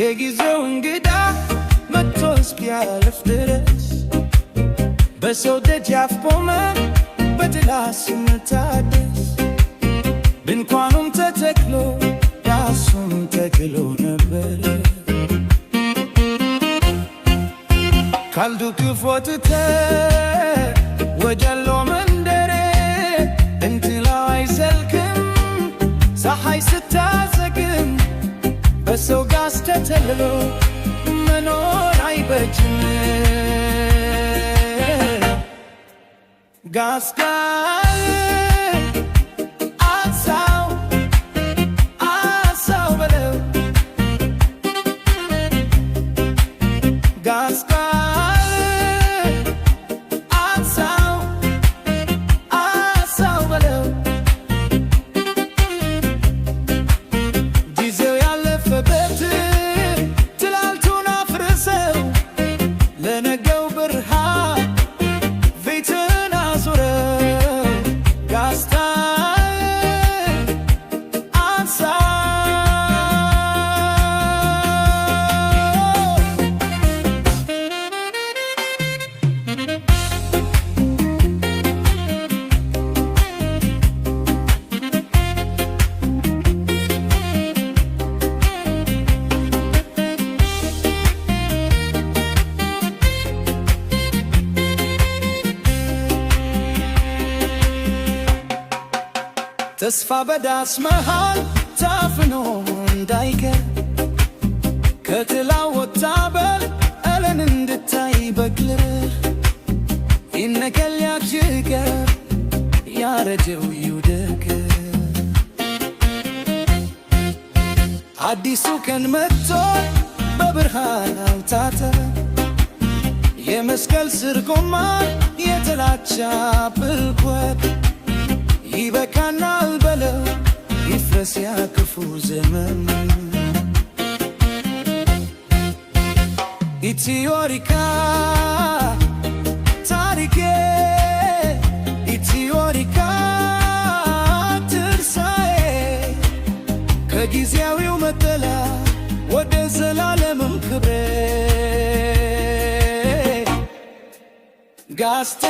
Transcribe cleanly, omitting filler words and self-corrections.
የጊዜው እንግዳ መጥቶስ ቢያልፍ ድረስ በሰው ደጃፍ ቆመ በጥላ ሲመታደስ ድንኳኑም ተተክሎ ዳሱም ተክሎ ነበር ካልዱ ክፎትተ ወጀሎ መንደሬ እንትላው አይዘልክም ፀሐይ ስታዘግም በሰው ጋስ ተተልሎ መኖር አይበጅም ጋስጋ ተስፋ በዳስ መሃል ታፍኖ እንዳይቀር ከጥላው ወጣ በል እለን እንድታይ በግልህ ይነቀል ያጅገር ያረጀው ይውደቅ አዲሱ ቀን መጥቶ በብርሃን አውታተ የመስቀል ስር ቆማ የተላቻ ብልኮት ይበቃናል በለው ይፍረስ ያ ክፉ ዘመን ኢትዮሪካ ታሪኬ ኢትዮሪካ ትርሳኤ ከጊዜያዊው መጠላ ወደ ዘላለምም ክብሬ ጋስተ